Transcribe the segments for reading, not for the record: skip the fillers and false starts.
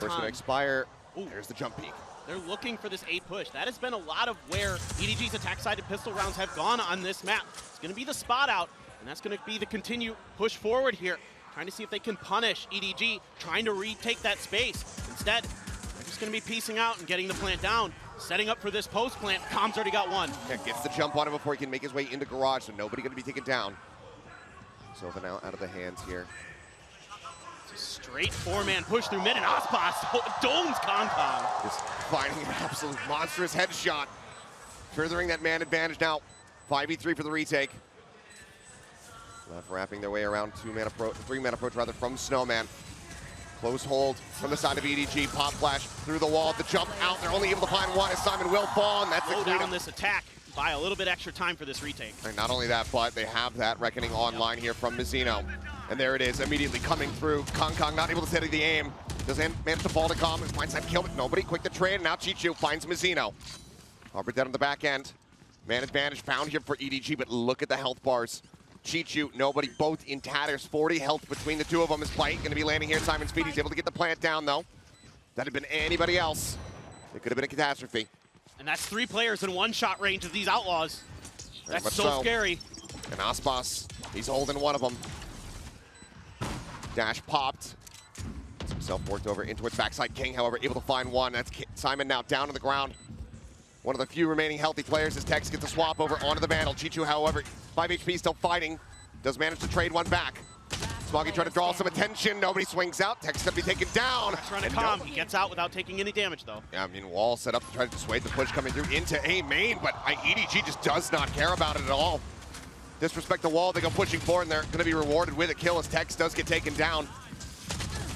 Jumper's going to expire. Ooh. There's the jump peek. They're looking for this A push. That has been a lot of where EDG's attack-sided pistol rounds have gone on this map. It's going to be the spot out, and that's going to be the continued push forward here. Trying to see if they can punish EDG, trying to retake that space. Instead, they're just going to be piecing out and getting the plant down. Setting up for this post plant. Com's already got one. Yeah, gets the jump on him before he can make his way into garage, so nobody going to be taken down. Sova now out of the hands here. It's a straight four-man push through mid, and aspas domes KiNgg. Just finding an absolute monstrous headshot. Furthering that man advantage now. 5v3 for the retake. Left wrapping their way around three-man approach rather from Snowman. Close hold from the side of EDG. Pop flash through the wall. The jump out. They're only able to find one as Simon will fall, and that's the clean down this attack. Buy a little bit extra time for this retake. And not only that, but they have that reckoning online here from Mazino. And there it is, immediately coming through. KiNgg not able to steady the aim. Doesn't manage to fall to calm. Finds that kill, but nobody quick to trade. Now CHICHOO finds Mazino. Arbor dead on the back end. Man advantage found here for EDG, but look at the health bars. CHICHOO, nobody, both in tatters. 40 health between the two of them. Is Blight going to be landing here? Simon Speed, he's able to get the plant down, though. That had been anybody else. It could have been a catastrophe. And that's 3 players in one-shot range of these outlaws. That's so scary. And aspas, he's holding one of them. Dash popped. Gets himself worked over in towards backside. kiNgg, however, able to find one. That's Simon now down on the ground. One of the few remaining healthy players as Tex gets the swap over onto the Vandal. CHICHOO, however, 5 HP, still fighting. Does manage to trade one back. Smoggy trying to draw some attention. Nobody swings out. Tex going to be taken down. Trying to calm. He gets out without taking any damage, though. Yeah, I mean, wall set up to try to dissuade the push coming through into A main, but EDG just does not care about it at all. Disrespect the wall. They go pushing forward, and they're going to be rewarded with a kill as Tex does get taken down.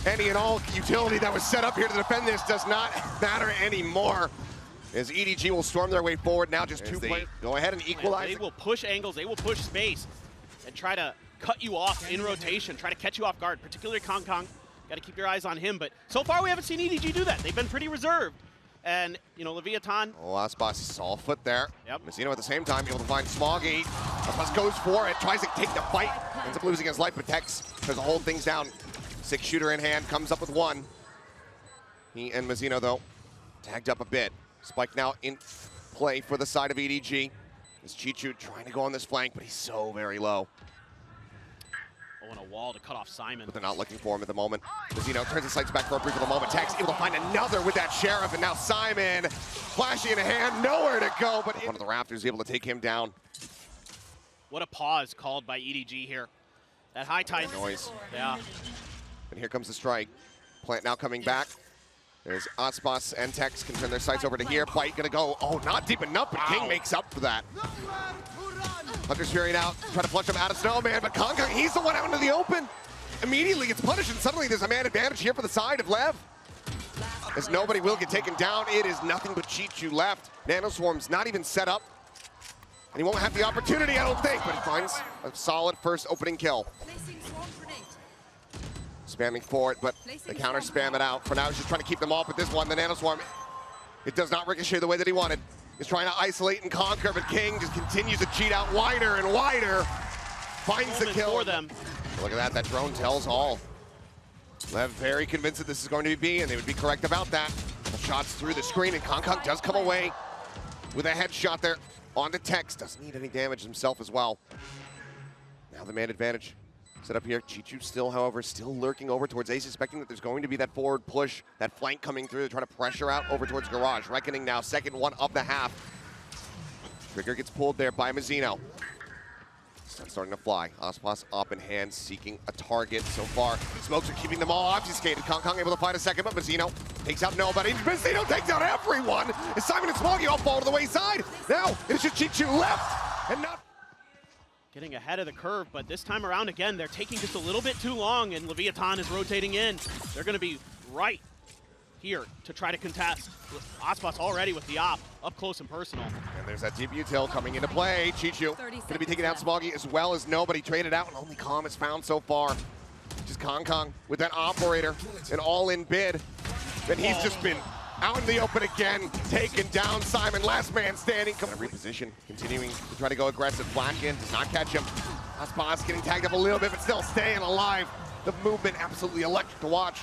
Any and all utility that was set up here to defend this does not matter anymore. As EDG will storm their way forward now, just 2 players. Go ahead and equalize. They will push angles, they will push space, and try to cut you off in rotation, try to catch you off guard, particularly KiNgg. Got to keep your eyes on him, but so far we haven't seen EDG do that. They've been pretty reserved. And, you know, Leviatán. Oh, aspas saw foot there. Yep. Mazino at the same time able to find Smoggy. aspas goes for it, tries to take the fight. Ends up losing his life, but Tex tries to hold things down. 6 shooter in hand, comes up with 1. He and Mazino, though, tagged up a bit. Spike now in play for the side of EDG. Is CHICHOO trying to go on this flank, but he's so very low. Oh, and a wall to cut off Simon. But they're not looking for him at the moment. Mazino turns his sights back for a brief of the moment. Tex able to find another with that Sheriff, and now Simon flashing in a hand, nowhere to go, but one of the Raptors able to take him down. What a pause called by EDG here. That high tide noise. Yeah. And here comes the strike. Plant now coming back. There's aspas and Tex can turn their sights over to here. Blight gonna go, oh, not deep enough, but kiNgg makes up for that. Hunter's Fury now, trying to flush him out of Snowman, but KiNgg, he's the one out into the open. Immediately gets punished, and suddenly there's a man advantage here for the side of Lev. As nobody will get taken down, it is nothing but CHICHOO left. Nanoswarm's not even set up. And he won't have the opportunity, I don't think, but he finds a solid first opening kill. Spamming for it, but the counter spam it out. For now, he's just trying to keep them off with this one. The Nanoswarm, it does not ricochet the way that he wanted. He's trying to isolate and conquer, but kiNgg just continues to cheat out wider and wider. Finds the kill. For them. Look at that drone tells all. Lev very convinced that this is going to be B, and they would be correct about that. The shots through the screen, and KiNgg does come away with a headshot there onto Tex. Doesn't need any damage himself as well. Now the man advantage. Set up here. CHICHOO still, however, still lurking over towards A, suspecting that there's going to be that forward push, that flank coming through. They're trying to pressure out over towards Garage. Reckoning now, second one of the half. Trigger gets pulled there by Mazino. Sun's starting to fly. aspas up in hand, seeking a target so far. Smokes are keeping them all obfuscated. KiNgg able to find a second, but Mazino takes out nobody. Mazino takes out everyone! As Simon and Smoggy all fall to the wayside. Now, it's just CHICHOO left, and not... Getting ahead of the curve, but this time around, again, they're taking just a little bit too long, and Leviatán is rotating in. They're going to be right here to try to contest. aspas already with the op, up close and personal. And there's that deep util coming into play. CHICHOO going to be taking out Smoggy as well as nobody. Traded out, and only Calm is found so far. Just KiNgg with that operator, an all-in bid. And he's just been out in the open again, taken down. Simon, last man standing. Reposition, continuing to try to go aggressive. Flacken does not catch him. aspas getting tagged up a little bit, but still staying alive. The movement absolutely electric to watch.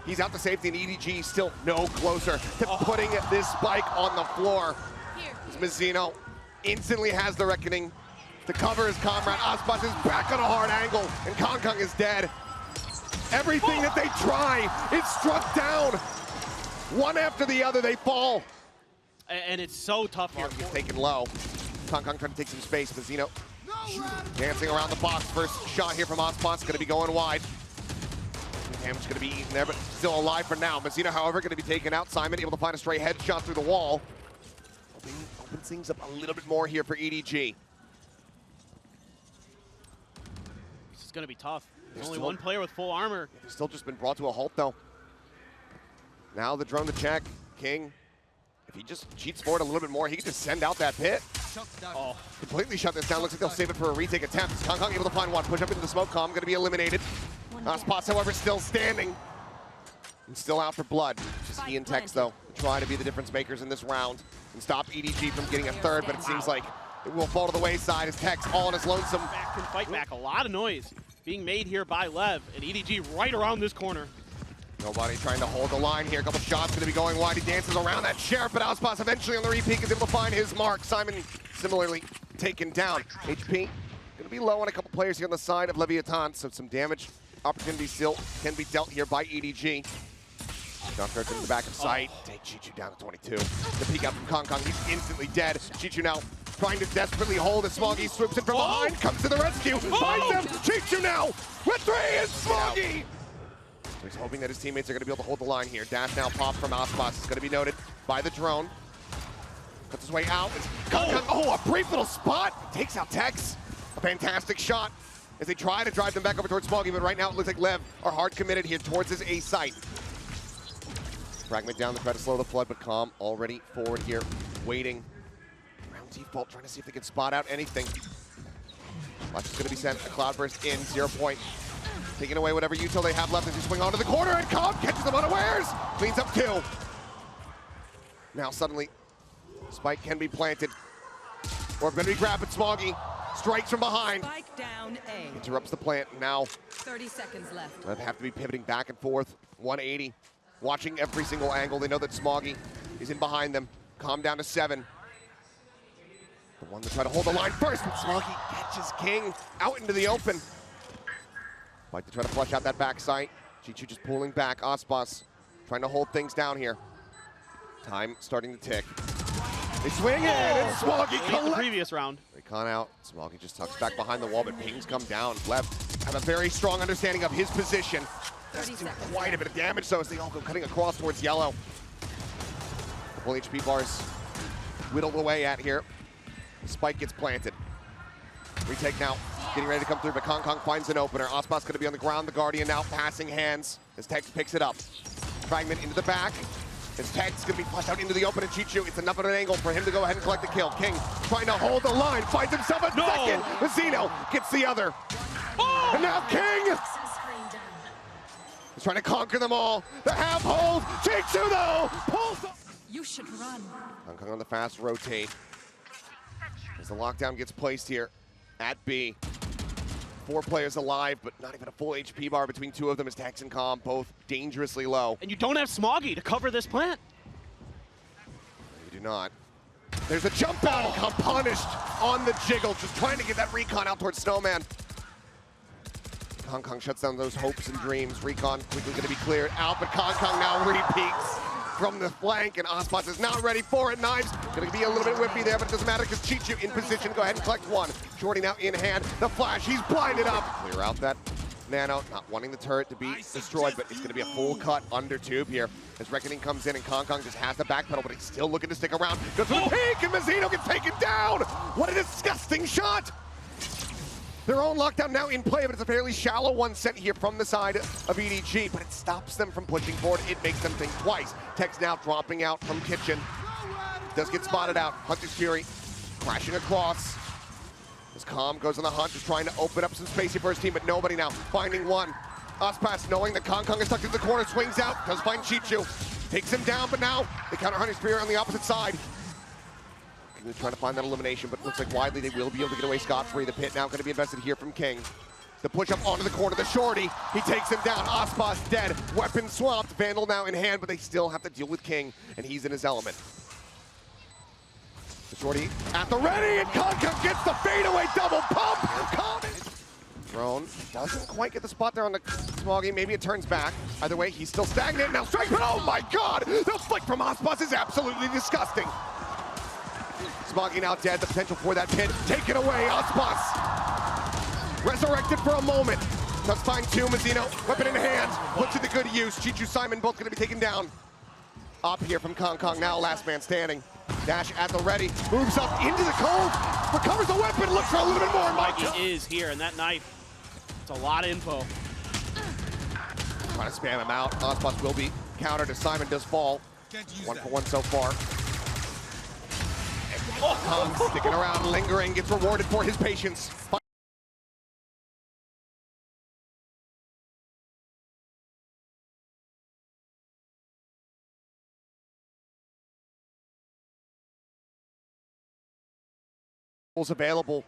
He's out to safety, and EDG still no closer to putting this spike on the floor. As Mazino instantly has the reckoning to cover his comrade. Aspas is back on a hard angle, and kiNgg is dead. Everything that they try is struck down. One after the other, they fall. And it's so tough here. He's taken low. kiNgg trying to take some space. Mazino dancing around the box. First shot here from Aspas, going to be going wide. Damage going to be eaten there, but still alive for now. Mazino, however, going to be taken out. Simon able to find a stray headshot through the wall. Opens things up a little bit more here for EDG. This is going to be tough. There's only one player with full armor. They've still just been brought to a halt, though. Now the drone to check. kiNgg, if he just cheats forward a little bit more, he can just send out that pit. Oh, Completely shut this down. Looks like they'll save it for a retake attempt. kiNgg able to find one. Push up into the smoke column. Going to be eliminated. Aspas, however, still standing. And still out for blood. Just he and Tex, though, trying to be the difference makers in this round and stop EDG from getting a third, but it seems like it will fall to the wayside as Tex all on his lonesome. back can fight back. A lot of noise being made here by Lev, and EDG right around this corner. Nobody trying to hold the line here. A couple shots going to be going wide. He dances around that sheriff, but Aspas eventually on the repeat is able to find his mark. Simon similarly taken down. HP going to be low on a couple players here on the side of Leviatán, so some damage opportunity still can be dealt here by EDG. Jump starts into the back of sight. Take CHICHOO down to 22. The peek out from kiNgg. He's instantly dead. CHICHOO now trying to desperately hold as Smoggy swoops in from behind. Comes to the rescue. Finds him. CHICHOO now with 3 is Smoggy. So he's hoping that his teammates are going to be able to hold the line here. Dash now pop from Aspas. It's going to be noted by the drone. Cuts his way out. kiNgg, oh, a brief little spot. Takes out Tex. A fantastic shot as they try to drive them back over towards Smoggy, but right now it looks like Lev are hard committed here towards his A site. Fragment down to try to slow the flood, but Calm already forward here, waiting. Around default, trying to see if they can spot out anything. Watch is going to be sent. A cloudburst in, 0 point. Taking away whatever util they have left as they swing onto the corner, and Calm catches them unawares. Cleans up 2. Now suddenly, spike can be planted. Or going to be grabbed, but Smoggy strikes from behind. Spike down A. Interrupts the plant. Now 30 seconds left. they have to be pivoting back and forth. 180. Watching every single angle. They know that Smoggy is in behind them. Calm down to 7. The one to try to hold the line first, but Smoggy catches kiNgg out into the open. Like to try to flush out that back sight. CHICHOO just pulling back. Aspas trying to hold things down here. Time starting to tick. They swing in, and Smoggy Like the previous round. They con out. Smoggy just tucks back behind the wall, but pings come down. Lev have a very strong understanding of his position. Doesn't do quite a bit of damage, though, as they all go cutting across towards yellow. Couple HP bars whittled away at here. The spike gets planted. Retake now, getting ready to come through, but kiNgg finds an opener. Aspas going to be on the ground. The Guardian now passing hands as Tex picks it up. Fragment into the back. As Tex going to be flushed out into the open, and CHICHOO, it's enough of an angle for him to go ahead and collect the kill. kiNgg trying to hold the line, finds himself a second. Mazino gets the other. And now kiNgg is trying to conquer them all. The half hold. CHICHOO, though, pulls up. You should run. kiNgg on the fast rotate. As the lockdown gets placed here at B. 4 players alive, but not even a full HP bar between 2 of them as Tex and Calm, both dangerously low. And you don't have Smoggy to cover this plant. You do not. There's a jump out and Calm punished on the jiggle, just trying to get that recon out towards Snowman. kiNgg shuts down those hopes and dreams. Recon quickly going to be cleared out, but kiNgg now repeats from the flank, and Aspas is not ready for it. Knives going to be a little bit whippy there, but it doesn't matter because CHICHOO in position. Go ahead and collect 1. Shorty now in hand. The flash, he's blinded up. Clear out that nano, not wanting the turret to be destroyed, but it's going to be a full cut under tube here as Reckoning comes in, and kiNgg just has the backpedal, but he's still looking to stick around. Goes for the peek, and Mazino gets taken down. What a disgusting shot. Their own lockdown now in play, but it's a fairly shallow one sent here from the side of EDG, but it stops them from pushing forward. It makes them think twice. Tex now dropping out from kitchen. Does get spotted out. Hunter's Fury crashing across. As Calm goes on the hunt, just trying to open up some space here for his team, but nobody now. Finding one. Aspas, knowing that kiNgg is tucked into the corner, swings out, does find CHICHOO. Takes him down, but now they counter Hunter's Fury on the opposite side. They're trying to find that elimination, but it looks like widely they will be able to get away scot-free. The pit now going to be invested here from kiNgg. The push up onto the corner, the shorty. He takes him down. Aspas dead. Weapon swapped. Vandal now in hand, but they still have to deal with kiNgg, and he's in his element. The shorty at the ready, and kiNgg gets the fadeaway double pump. Thrown. Doesn't quite get the spot there on the Smoggy. Maybe it turns back. Either way, he's still stagnant. Now strike, but oh my god! The flick from Aspas is absolutely disgusting. Smoggy now dead. The potential for that pin taken away. Aspas resurrected for a moment. Does find two. Mazino, weapon in hand, puts it to good use. CHICHOO, Simon, both going to be taken down. Up here from kiNgg, now last man standing. Dash at the ready, moves up into the cold, recovers the weapon, looks for a little bit more. He is here, and that knife, it's a lot of info. Trying to spam him out. Aspas will be countered as Simon does fall. 1 for 1 so far. kiNgg sticking around, lingering, gets rewarded for his patience. Available.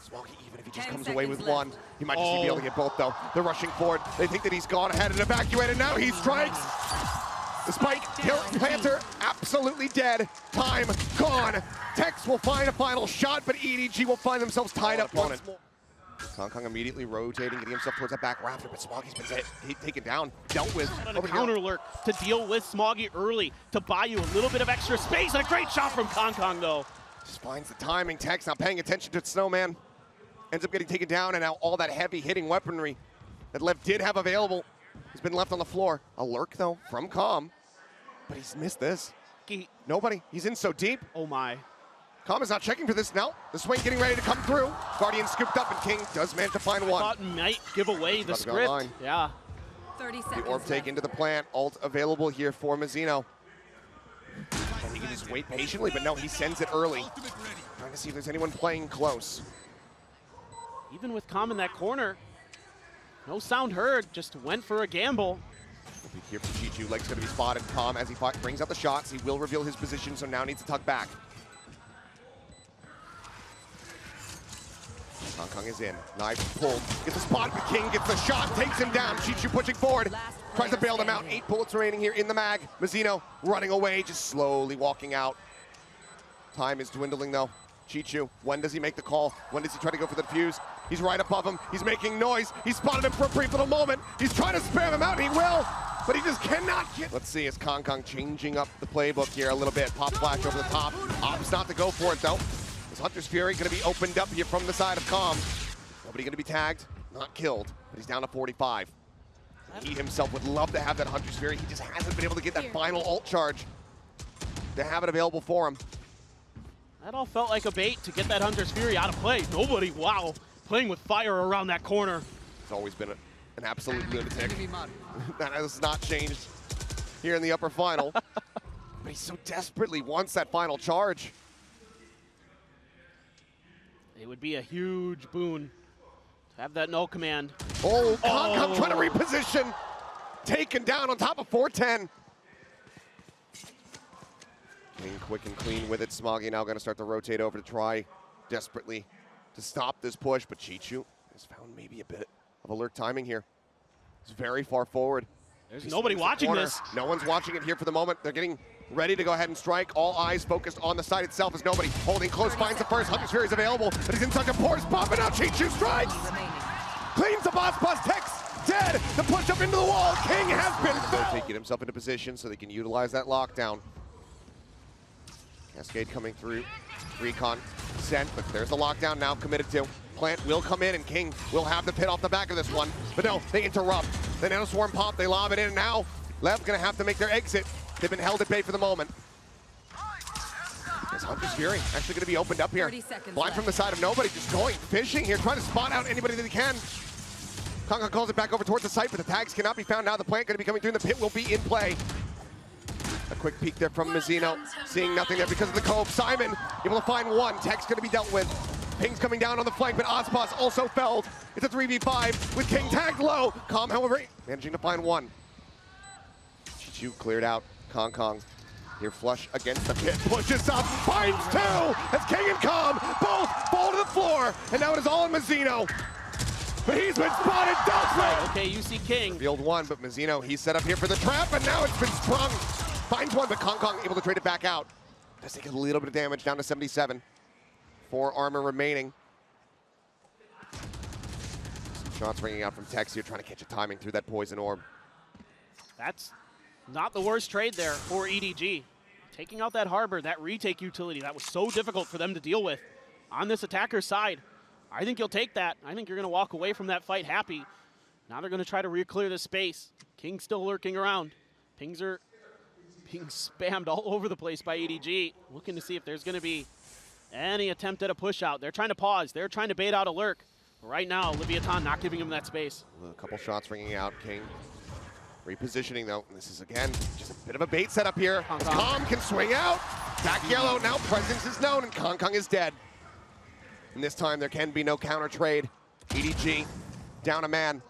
Smoggy, even if he just comes away with one, he might just be able to get both though. They're rushing forward. They think that he's gone ahead and evacuated. Now he strikes. The spike kills Panther, absolutely dead. Time gone. Tex will find a final shot, but EDG will find themselves tied up once more. kiNgg immediately rotating, getting himself towards that back rafter, but Smoggy's been taken down, dealt with. On a counter lurk to deal with Smoggy early, to buy you a little bit of extra space, and a great shot from kiNgg though. Just finds the timing. Tex not paying attention to Snowman. Ends up getting taken down, and now all that heavy hitting weaponry that Lev did have available has been left on the floor. A lurk though from kiNgg, but he's missed this. Nobody. He's in so deep. Oh my. kiNgg is not checking for this now. The swing getting ready to come through. Guardian scooped up, and kiNgg does manage to find one. Thought might give away the script. Yeah. 30 seconds. The orb take into the plant. Ult available here for Mazino. And he can just wait patiently, but no, he sends it early. Trying to see if there's anyone playing close. Even with kiNgg in that corner, no sound heard, just went for a gamble. We'll be here for CHICHOO. Leg's going to be spotted. kiNgg, as he brings out the shots, he will reveal his position, so now needs to tuck back. kiNgg is in. Knife pulled. Gets the spot, but kiNgg gets the shot, takes him down. CHICHOO pushing forward. Tries to bail them out. 8 bullets remaining here in the mag. Mazino running away, just slowly walking out. Time is dwindling though. CHICHOO, when does he make the call? When does he try to go for the defuse? He's right above him. He's making noise. He spotted him for a brief little moment. He's trying to spam him out, and he will, but he just cannot get. Let's see, is kiNgg changing up the playbook here a little bit. Pop flash over the top. Opts not to go for it though. Is Hunter's Fury going to be opened up here from the side of kiNgg? Nobody going to be tagged, not killed, but he's down to 45. He himself would love to have that Hunter's Fury. He just hasn't been able to get that final ult charge to have it available for him. That all felt like a bait to get that Hunter's Fury out of play. Nobody, wow, playing with fire around that corner. It's always been an absolute lunatic. That has not changed here in the upper final. But he so desperately wants that final charge. It would be a huge boon to have that null command. Oh, kiNgg trying to reposition. Taken down on top of 410. kiNgg quick and clean with it. Smoggy now going to start to rotate over to try desperately to stop this push, but CHICHOO has found maybe a bit of alert timing here. He's very far forward. There's nobody watching this. No one's watching it here for the moment. They're getting ready to go ahead and strike. All eyes focused on the site itself as nobody holding close finds the first. Hunter's Fury is available, but he's in such a poor spot, but now CHICHOO strikes! Cleans the boss plus Tex dead! The push up into the wall. kiNgg has been fouled. Get himself into position so they can utilize that lockdown. Cascade coming through. Recon sent, but there's the lockdown now committed to. Plant will come in, and kiNgg will have the pit off the back of this one. But no, they interrupt. The Nano Swarm pop, they lob it in, and now Lev gonna have to make their exit. They've been held at bay for the moment. Is Hunter's Fury actually gonna be opened up here? Blind from the side of nobody, just going fishing here, trying to spot out anybody that he can. kiNgg calls it back over towards the site, but the tags cannot be found now. The plant gonna be coming through, and the pit will be in play. A quick peek there from Mazino, seeing nothing there because of the cove. Simon able to find one. Tech's going to be dealt with. Ping's coming down on the flank, but Aspas also felled. It's a 3v5 with kiNgg tagged low. kiNgg, however, managing to find one. CHICHOO cleared out. kiNgg here flush against the pit. Pushes up, finds two as kiNgg and kiNgg both fall to the floor. And now it is all on Mazino. but he's been spotted. Does Okay, you see kiNgg. Field one, but Mazino, he's set up here for the trap, and now it's been sprung. Finds one, but kiNgg able to trade it back out. Does take a little bit of damage, down to 77. 4 armor remaining. Some shots ringing out from Tex here, trying to catch a timing through that poison orb. That's not the worst trade there for EDG. Taking out that harbor, that retake utility, that was so difficult for them to deal with on this attacker's side. I think you'll take that. I think you're going to walk away from that fight happy. Now they're going to try to re-clear this space. kiNgg still lurking around. Pings are being spammed all over the place by EDG, looking to see if there's going to be any attempt at a push out. They're trying to pause. They're trying to bait out a lurk. Right now, Leviatán not giving him that space. A couple shots ringing out. kiNgg repositioning though. This is again just a bit of a bait setup here. kiNgg can swing out. Back yellow. Now presence is known and kiNgg is dead. And this time there can be no counter trade. EDG down a man.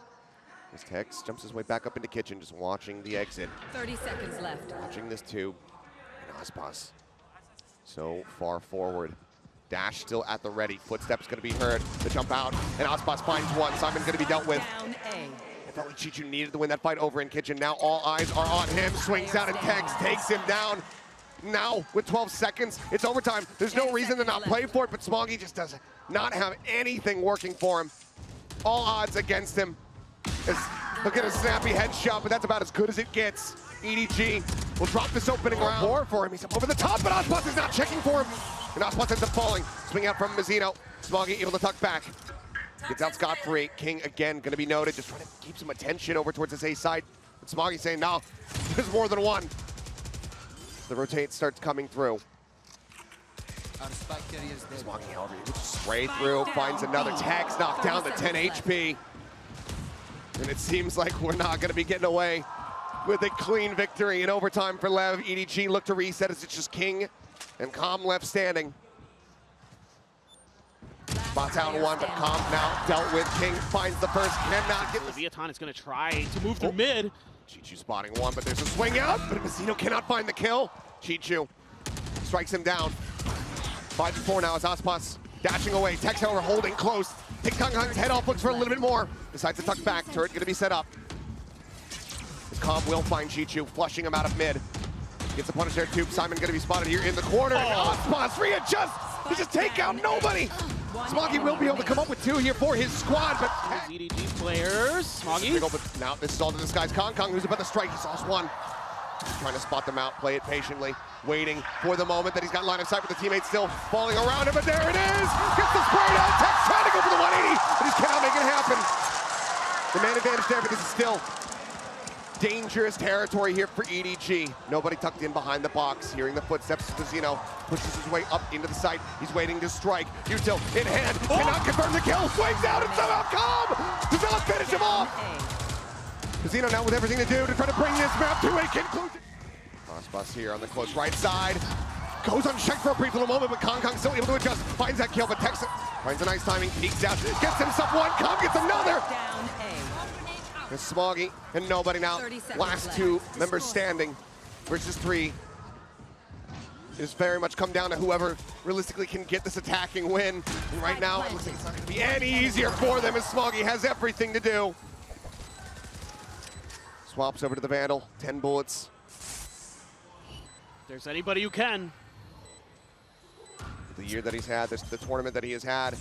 As Tex jumps his way back up into kitchen, just watching the exit. 30 seconds left. Watching this tube. And aspas so far forward. Dash still at the ready. Footsteps going to be heard. The jump out. And aspas finds one. Simon's going to be dealt with. Down A. I felt like CHICHOO needed to win that fight over in kitchen. Now all eyes are on him. Swings out and Tex takes him down. Now with 12 seconds, it's overtime. There's no reason to not play for it, but Smoggy just does not have anything working for him. All odds against him. Look at a snappy headshot, but that's about as good as it gets. EDG will drop this opening round. More for him. He's up over the top, but aspas is not checking for him. And aspas ends up falling. Swing out from Mazino. Smoggy able to tuck back. Gets out scot-free. kiNgg again going to be noted. Just trying to keep some attention over towards his A side. But Smoggy saying, no, there's more than one. The rotate starts coming through. Smoggy, however, he just spray through, finds another Tex, knocked down to 10 HP. And it seems like we're not going to be getting away with a clean victory in overtime for Lev. EDG look to reset as it's just kiNgg and Calm left standing. Spots out one, but Calm now dealt with. kiNgg finds the first, cannot get the... Leviatán is going to try to move through mid. CHICHOO spotting one, but there's a swing out, but Mazino cannot find the kill. CHICHOO strikes him down. 5-4 now as aspas dashing away. Tex, however, holding close. Takes kiNgg's head off, looks for a little bit more. Decides to tuck back. Turret gonna be set up. Calm will find CHICHOO, flushing him out of mid. Gets the punish there too. Simon gonna be spotted here in the corner. aspas readjust. He just take out nobody. Smoggy will be able to come up with 2 here for his squad, but EDG players, Smoggy. Now this is all to disguise kiNgg, who's about to strike. He saw one. He's trying to spot them out, play it patiently, waiting for the moment that he's got line of sight with the teammates still falling around him, but there it is! Gets the spray down, Tex trying to go for the 180, but he cannot make it happen. The man advantage there, but this is still dangerous territory here for EDG. Nobody tucked in behind the box. Hearing the footsteps, Mazino pushes his way up into the site. He's waiting to strike. Util in hand, cannot confirm the kill, swings out, and somehow Calm does not finish him off! Mazino now with everything to do to try to bring this map to a conclusion. aspas here on the close right side. Goes unchecked for a brief little moment, but kiNgg still able to adjust. Finds that kill, but Tex finds a nice timing, peeks out, gets himself one, kiNgg gets another! Down A. It's Smoggy and nobody now. Last left. 2 members standing versus 3. It's very much come down to whoever realistically can get this attacking win. And right now, it looks like it's not going to be any easier for them as Smoggy has everything to do. Swaps over to the Vandal, 10 bullets. If there's anybody who can. The year that he's had, the tournament that he has had,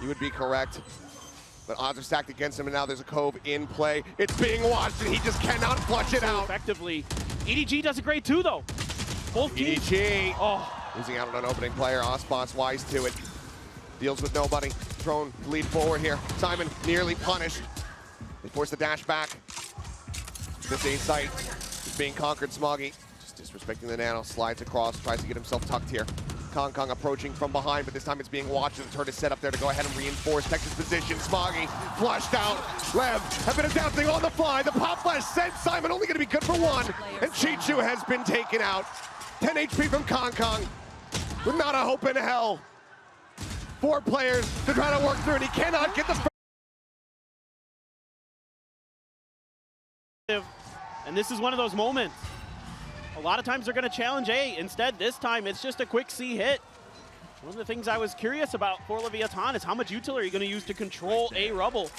you would be correct. But odds are stacked against him, and now there's a Cove in play. It's being watched, and he just cannot flush it out. Effectively. EDG does it great too, though. Both teams. EDG Oh, losing out on an opening player. aspas wise to it. Deals with nobody. Thrown to lead forward here. Simon nearly punished. They force the dash back. This A site is being conquered. Smoggy just disrespecting the nano. Slides across, tries to get himself tucked here. kiNgg approaching from behind, but this time it's being watched. The turret is set up there to go ahead and reinforce Texas position. Smoggy flushed out. Lev have been adapting on the fly. The pop flash sent Simon, only going to be good for 1. And CHICHOO has been taken out. 10 HP from kiNgg with not a hope in hell. 4 players to try to work through, and he cannot get the. and this is one of those moments. A lot of times they're going to challenge A. Instead, this time it's just a quick C hit. One of the things I was curious about for Leviatán is how much util are you going to use to control A rubble.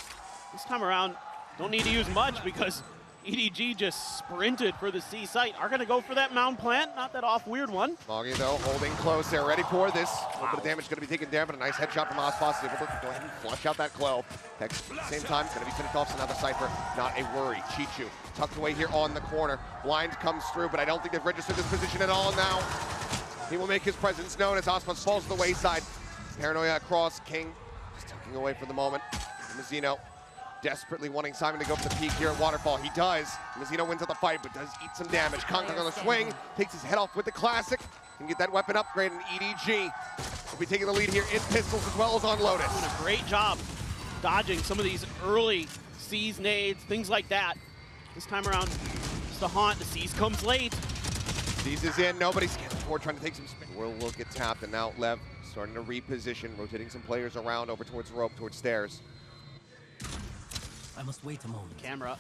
This time around, don't need to use much because EDG just sprinted for the C site. Are going to go for that mound plant. Not that off weird one. Smoggy, though, holding close. They're ready for this. A little bit of damage going to be taken down, but a nice headshot from aspas. Able to go ahead and flush out that glow. At the same time, going to be finished off with another Cypher. Not a worry. CHICHOO tucked away here on the corner. Blind comes through, but I don't think they've registered this position at all now. He will make his presence known as aspas falls to the wayside. Paranoia across. kiNgg just tucking away for the moment. Mazino desperately wanting Simon to go for the peak here at Waterfall. He does. Mazino wins at the fight, but does eat some damage. kiNgg on the swing, takes his head off with the classic. Can get that weapon upgrade, and EDG will be taking the lead here in pistols as well as on Lotus. Doing a great job dodging some of these early C's nades, things like that. This time around, it's the haunt. The C's comes late. C's is in. Nobody's getting forward, trying to take some spin. Will get tapped, and now Lev starting to reposition, rotating some players around over towards rope, towards stairs. I must wait a moment. Camera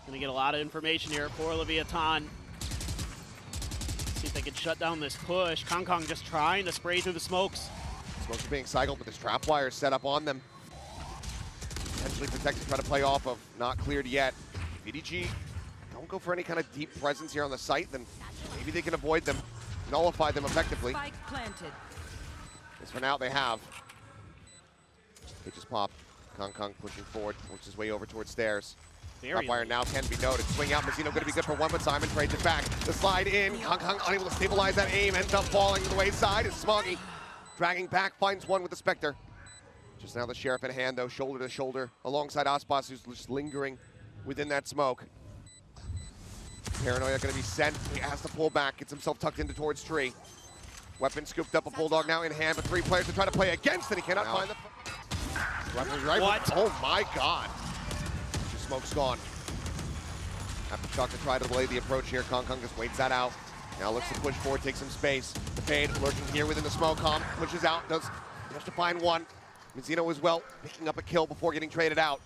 gonna get a lot of information here for Leviatán. See if they can shut down this push. kiNgg just trying to spray through the smokes. Smokes are being cycled, but this trap wire is set up on them. Potentially protected, try to play off of. Not cleared yet. EDG don't go for any kind of deep presence here on the site, then maybe they can avoid them, nullify them effectively. Spike planted. As for now, they have. They just pop. kiNgg pushing forward, works his way over towards stairs. Trap wire now can be noted. Swing out, Mazino going to be good for one, but Simon trades it back. The slide in, kiNgg unable to stabilize that aim, ends up falling to the wayside. It's Smoggy dragging back, finds one with the Spectre. Just now the Sheriff in hand, though, shoulder to shoulder, alongside aspas, who's just lingering within that smoke. Paranoia going to be sent. He has to pull back, gets himself tucked into towards tree. Weapon scooped up, a Bulldog now in hand, but three players to try to play against, and he cannot find the... Weapons right. What? Oh my God. Smoke's gone. Aftershock to try to delay the approach here. kiNgg just waits that out. Now looks to push forward, take some space. The fade lurking here within the smoke. Pushes out, does just to find one. Mazino as well, picking up a kill before getting traded out.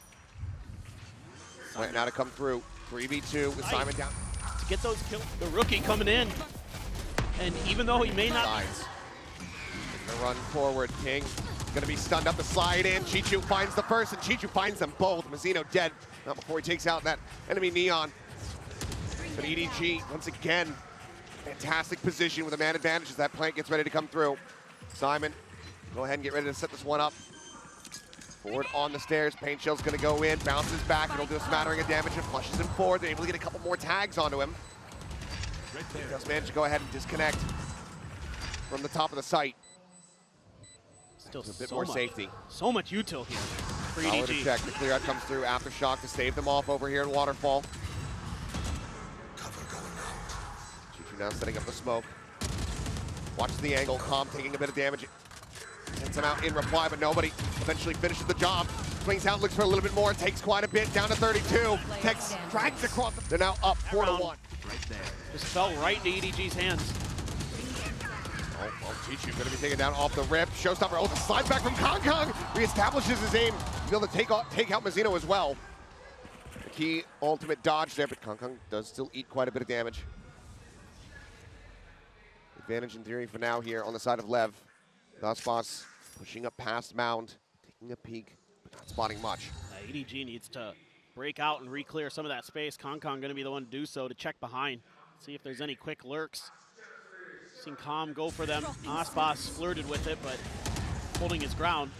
Right now to come through. 3v2 with Simon down. To get those kills, the rookie coming in. And even though he may not... Dies. Gonna run forward, kiNgg. Gonna be stunned up the slide in. CHICHOO finds the first, and CHICHOO finds them both. Mazino dead. Not before he takes out that enemy Neon. But EDG, once again, fantastic position with a man advantage as that plant gets ready to come through. Simon, go ahead and get ready to set this one up. Forward on the stairs. Paint Shell's gonna go in, bounces back. It'll do a smattering of damage and flushes him forward. They're able to get a couple more tags onto him. Just managed to go ahead and disconnect from the top of the site. Still a bit more safety. So much util here for Solid EDG. check. The clear out comes through. Aftershock to save them off over here in Waterfall. CHICHOO now setting up the smoke. Watches the angle. taking a bit of damage. Sends him out in reply, but nobody eventually finishes the job. Swings out, looks for a little bit more. Takes quite a bit. Down to 32. Tex drags across. They're now up 4-1. Right there. Just fell right into EDG's hands. Oh, CHICHOO going to be taken down off the rip. Showstopper, the slide back from kiNgg. Reestablishes his aim. He's able to take out Mazino as well. The key ultimate dodge there, but kiNgg does still eat quite a bit of damage. Advantage in theory for now here on the side of Lev. aspas pushing up past mound, taking a peek, but not spotting much. EDG needs to break out and re-clear some of that space. kiNgg going to be the one to do so, to check behind, see if there's any quick lurks. Seen Calm go for them. aspas flirted with it, but holding his ground.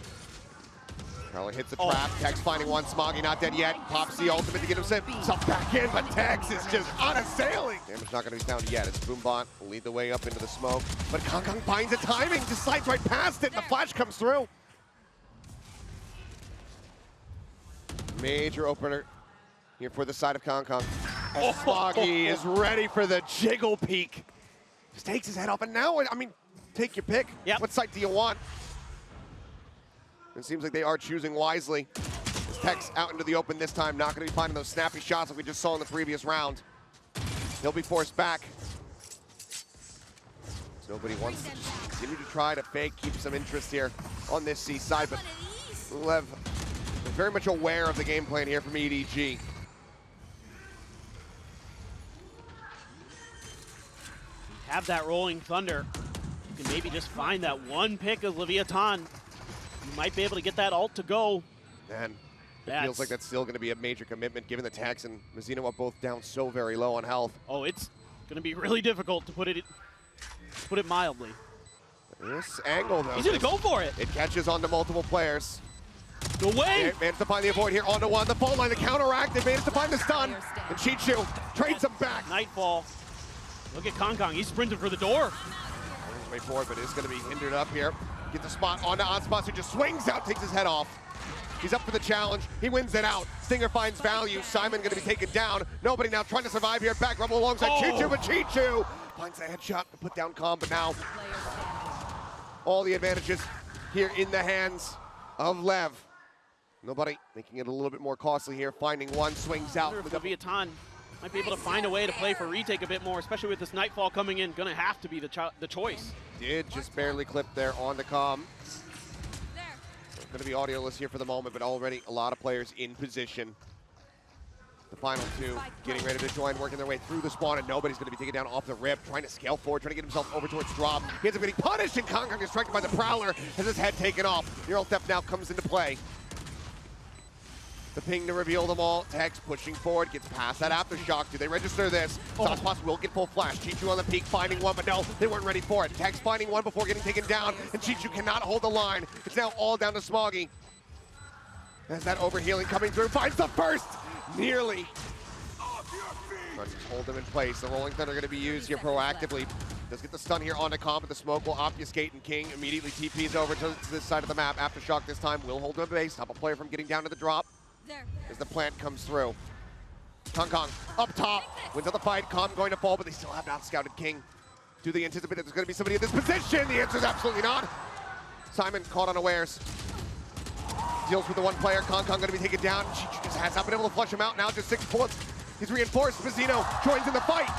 Carly hits the trap. Tex finding one. Smoggy not dead yet. Pops the ultimate to get himself back in, but Tex is just unassailing. Damage not going to be found yet. It's Boombot will lead the way up into the smoke, but kiNgg finds the timing, just slides right past it, and the flash comes through. Major opener here for the side of kiNgg. Smoggy is ready for the jiggle peek. Just takes his head off, and now, I mean, take your pick. Yep. What site do you want? It seems like they are choosing wisely. As Tex out into the open this time, not going to be finding those snappy shots that we just saw in the previous round. He'll be forced back. Nobody wants to just continue to try to fake, keep some interest here on this C side, but Lev is very much aware of the game plan here from EDG. Have that rolling thunder. You can maybe just find that one pick of Leviatán. You might be able to get that ult to go. Man, It feels like that's still going to be a major commitment given the Tex and Mazino are both down so very low on health. Oh, it's going to be really difficult to put it mildly. This angle, though. He's going to go for it. It catches onto multiple players. Go away. They managed to find the avoid here onto one. The fault line, the counteract. They managed to find the stun. And CHICHOO trades him back. Nightfall. Look at kiNgg. He's sprinting for the door. His way forward, but is going to be hindered up here. Get the spot onto aspas, who just swings out, takes his head off. He's up for the challenge. He wins it out. Stinger finds value. Simon going to be taken down. Nobody now trying to survive here. Back rumble alongside CHICHOO, but CHICHOO finds a headshot to put down Calm, but now all the advantages here in the hands of Lev. Nobody making it a little bit more costly here. Finding one, swings out. Leviatán might be able to find a way to play for retake a bit more, especially with this Nightfall coming in. Gonna have to be the choice. Did just barely clip there on the Calm. Going to be audioless here for the moment, but already a lot of players in position. The final two getting ready to join, working their way through the spawn, and nobody's going to be taken down off the rip, trying to scale forward, trying to get himself over towards drop. He ends up getting punished, and kiNgg is stricken by the Prowler, has his head taken off. Neural Theft now comes into play. The ping to reveal them all. Tex pushing forward, gets past that aftershock. Do they register this? aspas will get full flash. CHICHOO on the peak, finding one, but no, they weren't ready for it. Tex finding one before getting taken down, and CHICHOO cannot hold the line. It's now all down to Smoggy. As that overhealing coming through, finds the first, nearly. Trying to hold them in place. The Rolling Thunder going to be used here proactively. Does get the stun here onto Calm, but the smoke will obfuscate, and kiNgg immediately TPs over to this side of the map. Aftershock this time will hold him at base, stop a player from getting down to the drop. As the plant comes through. kiNgg up top, wins out the fight. Calm going to fall, but they still have not scouted kiNgg. Do they anticipate that there's going to be somebody in this position? The answer is absolutely not. Simon caught unawares. Deals with the one player. kiNgg going to be taken down. CHICHOO just has not been able to flush him out. Now just 6 bullets. He's reinforced. Mazino joins in the fight.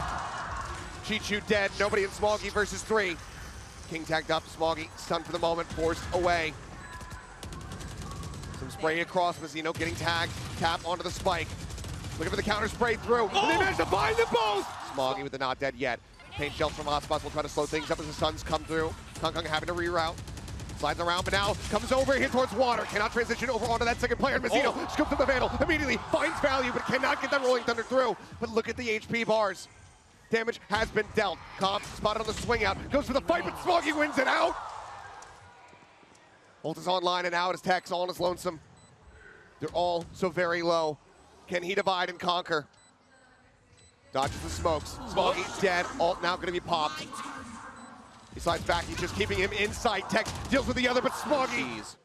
CHICHOO dead. Nobody in Smoggy versus 3. kiNgg tagged up. Smoggy stunned for the moment, forced away. Some spray across, Mazino getting tagged, tap onto the spike. Looking for the counter spray through, and they managed to find the post! Smoggy with the not dead yet. Paint shells from aspas will try to slow things up as the suns come through. kiNgg having to reroute. Slides around, but now comes over here towards water. Cannot transition over onto that second player. Mazino scoops up the Vandal, immediately finds value, but cannot get that Rolling Thunder through. But look at the HP bars. Damage has been dealt. Calm spotted on the swing out, goes for the fight, but Smoggy wins it out. Ult is online and out as Tex all on his lonesome. They're all so very low. Can he divide and conquer? Dodges the smokes. Smoggy dead. Ult now going to be popped. He slides back. He's just keeping him in sight. Tex deals with the other, but Smoggy.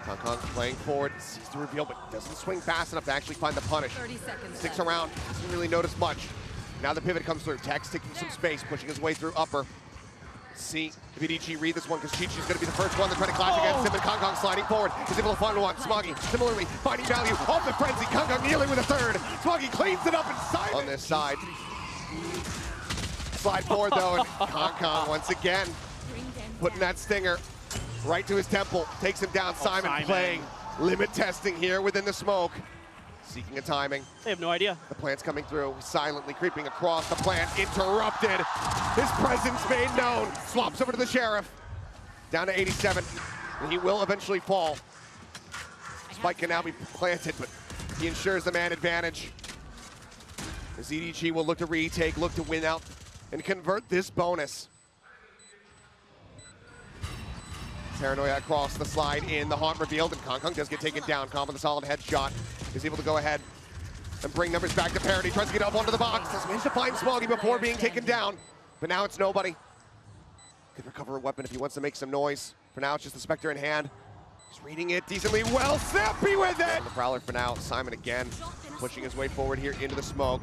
kiNgg playing forward. Sees the reveal, but doesn't swing fast enough to actually find the punish. 30 seconds Sticks around. Doesn't really notice much. Now the pivot comes through. Tex taking some space, pushing his way through upper. See if ZmjjKK read this one, because CHICHOO's going to be the first one to try to clash against him, and kiNgg sliding forward. He's able to find one. Smoggy similarly finding value off the frenzy. kiNgg kneeling with a third. Smoggy cleans it up inside on this side. Slide forward though, and kiNgg once again putting that stinger right to his temple. Takes him down. Simon playing limit testing here within the smoke. Seeking a timing. They have no idea. The plant's coming through, silently creeping across the plant, interrupted. His presence made known. Swaps over to the Sheriff. Down to 87, and he will eventually fall. Spike can now be planted, but he ensures the man advantage. ZmjjKK will look to retake, look to win out, and convert this bonus. Paranoia across the slide in, the haunt revealed, and kiNgg does get taken down. Calm with a solid headshot. Is able to go ahead and bring numbers back to parity. Tries to get up onto the box. Has managed to find Smoggy before being taken down. But now it's nobody. Could recover a weapon if he wants to make some noise. For now, it's just the Spectre in hand. He's reading it decently well. Snappy with it! The Prowler for now. Simon again pushing his way forward here into the smoke.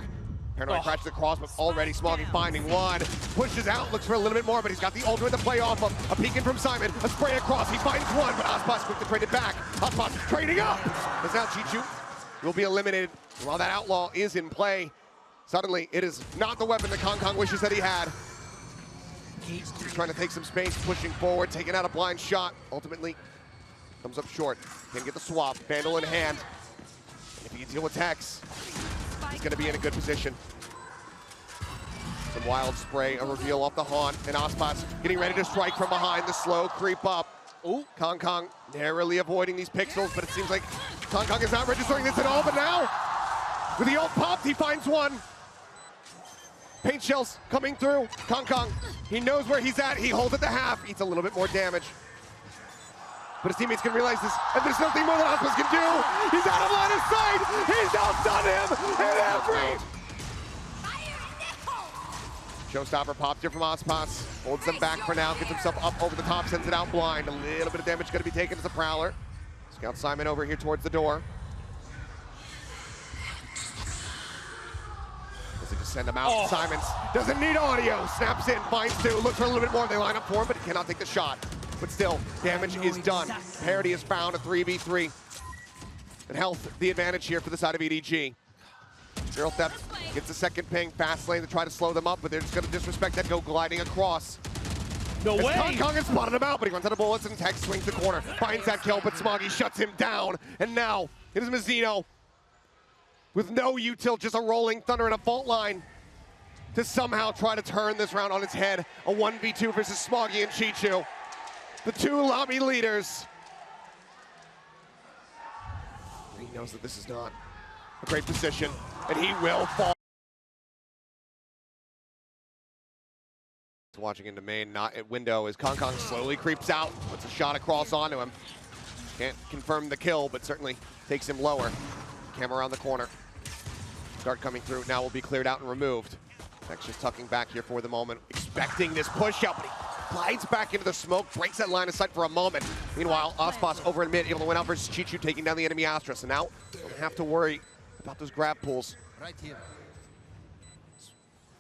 Paranoia crashes across, but already Smoggy finding one. Pushes out, looks for a little bit more, but he's got the ultimate to play off of. A peek in from Simon, a spray across. He finds one, but aspas quick to trade it back. aspas trading up! As now CHICHOO will be eliminated. While that outlaw is in play, suddenly it is not the weapon that kiNgg wishes that he had. He's trying to take some space, pushing forward, taking out a blind shot. Ultimately, comes up short. Can get the swap, Vandal in hand. And if he can deal with Tex, he's going to be in a good position. Some wild spray, a reveal off the haunt, and aspas getting ready to strike from behind. The slow creep up. Oh, kiNgg narrowly avoiding these pixels, but it seems like kiNgg is not registering this at all, but now, with the ult popped, he finds one. Paint shells coming through. kiNgg, he knows where he's at. He holds it to half, eats a little bit more damage. But his teammates can realize this, and there's nothing more that aspas can do. He's out of line of sight. He's outdone him in every. Showstopper popped here from aspas. Holds them back for now, gets himself up over the top, sends it out blind. A little bit of damage going to be taken as a Prowler. Scout Simon over here towards the door. Does he just send him out? Oh. Simons doesn't need audio. Snaps in, finds two, looks for a little bit more. They line up for him, but he cannot take the shot. But still, damage is done. Parity is found, a 3v3. And health, the advantage here for the side of EDG. Zero Theft gets a second ping, fast lane to try to slow them up, but they're just going to disrespect that, go gliding across. no way. kiNgg has spotted him out, but he runs out of bullets and Tex swings the corner, finds that kill, but Smoggy shuts him down. And now it is Mazino with no util, just a rolling thunder and a fault line to somehow try to turn this round on its head. A 1v2 versus Smoggy and CHICHOO, the two lobby leaders. He knows that this is not a great position, and he will fall. Watching into main, not at window, as kiNgg slowly creeps out, puts a shot across onto him. Can't confirm the kill, but certainly takes him lower. Cam around the corner. Start coming through, now will be cleared out and removed. Pexa just tucking back here for the moment, expecting this push out, but he glides back into the smoke, breaks that line of sight for a moment. Meanwhile, aspas over in mid, able to win out versus CHICHOO, taking down the enemy Astra. So now, don't have to worry about those grab pulls. Right here.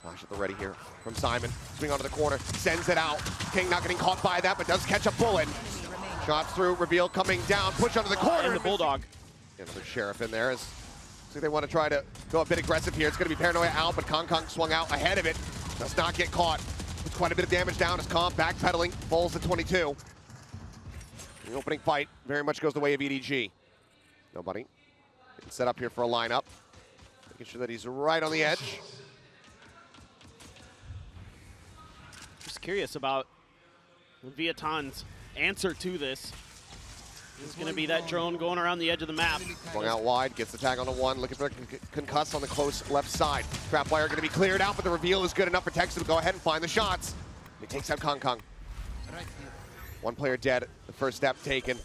Flash at the ready here from Simon. Swing onto the corner, sends it out. kiNgg not getting caught by that, but does catch a bullet. Shots through, reveal coming down, push onto the corner. And the Bulldog. Another Sheriff in there. So they want to try to go a bit aggressive here. It's going to be Paranoia out, but kiNgg swung out ahead of it. Does not get caught. Puts quite a bit of damage down as Calm backpedaling, falls to 22. The opening fight very much goes the way of EDG. Nobody. Getting set up here for a lineup. Making sure that he's right on the edge. Just curious about Leviatan's answer to this. It's going to be that drone going around the edge of the map. Going out wide, gets the tag on the one, looking for a concuss on the close left side. Trap wire going to be cleared out, but the reveal is good enough for Tex to go ahead and find the shots. He takes out kiNgg. Right here. One player dead, the first step taken.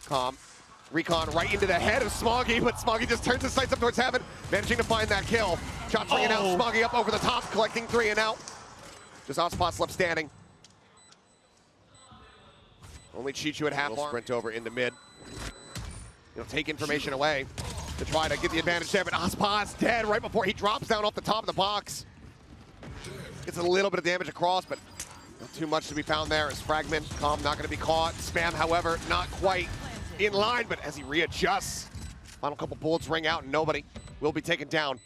Calm. Recon right into the head of Smoggy, but Smoggy just turns his sights up towards heaven, managing to find that kill. Shot swinging out, Smoggy up over the top, collecting 3 and out. Just aspas left standing. Only CHICHOO at half arm. Sprint over into mid. Take information away to try to get the advantage there, but aspas dead right before he drops down off the top of the box. Gets a little bit of damage across, but not too much to be found there as Fragment. Calm not going to be caught. Spam, however, not quite in line, but as he readjusts, final couple bullets ring out and nobody will be taken down.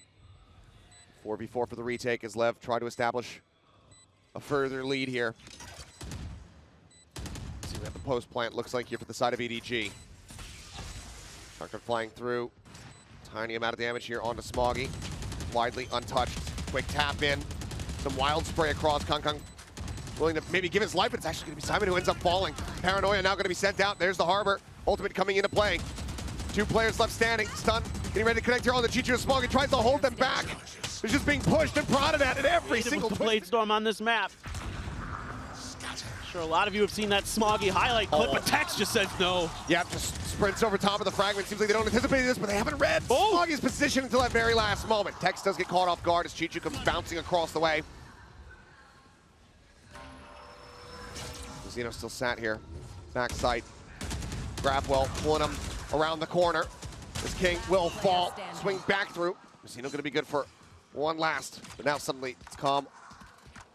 4v4 for the retake as Lev try to establish a further lead here. See what the post plant looks like here for the side of EDG. Tarkin flying through. Tiny amount of damage here onto Smoggy. Widely untouched. Quick tap in. Some wild spray across. kiNgg willing to maybe give his life, but it's actually going to be Simon who ends up falling. Paranoia now going to be sent out. There's the Harbor. Ultimate coming into play. 2 players left standing. Stun. Getting ready to connect here on the CHICHOO. Smoggy tries to hold them back. They're just being pushed and prodded at every single blade storm on this map. Sure, a lot of you have seen that Smoggy highlight clip, but Tex just says no. Yeah, just sprints over top of the fragment. Seems like they don't anticipate this, but they haven't read Smoggy's position until that very last moment. Tex does get caught off guard as CHICHOO comes bouncing across the way. Mazino still sat here. Backside. Grabwell pulling him around the corner. This kiNgg will fall. Swing back through. Mazino going to be good for one last. But now suddenly it's Calm.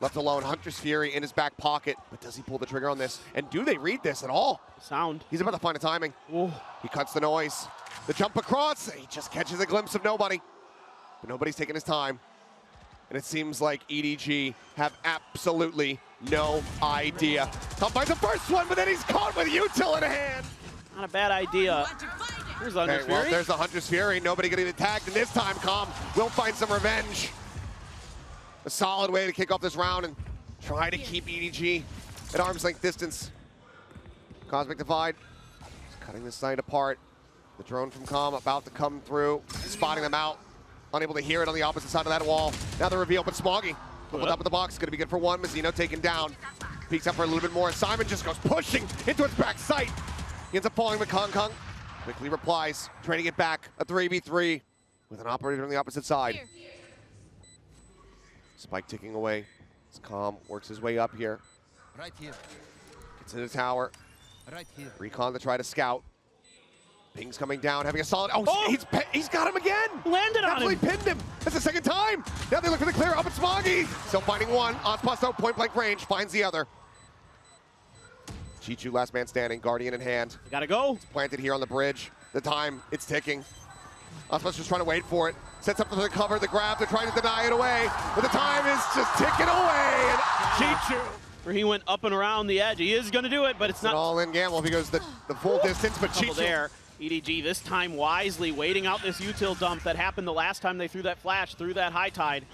Left alone, Hunter's Fury in his back pocket. But does he pull the trigger on this? And do they read this at all? Sound. He's about to find a timing. Ooh. He cuts the noise. The jump across. He just catches a glimpse of nobody. But nobody's taking his time. And it seems like EDG have absolutely no idea. Calm finds the first one, but then he's caught with util in hand. Not a bad idea. Here's Hunter's Okay, well, Fury. there's the Hunter's Fury. Nobody getting attacked. And this time, Calm will find some revenge. A solid way to kick off this round and try to keep EDG at arm's length distance. Cosmic Divide is cutting the site apart. The drone from Com about to come through, spotting them out. Unable to hear it on the opposite side of that wall. Now the reveal, but Smoggy up on top of the box. Going to be good for one. Mazino taken down. Peeks up for a little bit more. Simon just goes pushing into its back sight. He ends up falling with kiNgg. Quickly replies, trying to get back. A 3v3 with an operator on the opposite side. Spike ticking away as Com works his way up here. Right here. Gets to the tower. Right here. Recon to try to scout. Ping's coming down, having a solid. Oh, he's got him again! Landed on him! Absolutely pinned him! That's the second time! Now they look for the clear up at Smoggy! Still finding one. aspas though, point blank range, finds the other. CHICHOO, last man standing, Guardian in hand. You gotta go. It's planted here on the bridge. The time, it's ticking. aspas just trying to wait for it. Sets up for the cover, the grab, they're trying to deny it away. But the time is just ticking away, and CHICHOO. Where he went up and around the edge. He is gonna do it, but it's not. An all-in gamble if he goes the full distance, but CHICHOO CHICHOO. There. EDG this time wisely waiting out this util dump that happened the last time they threw that flash through that high tide.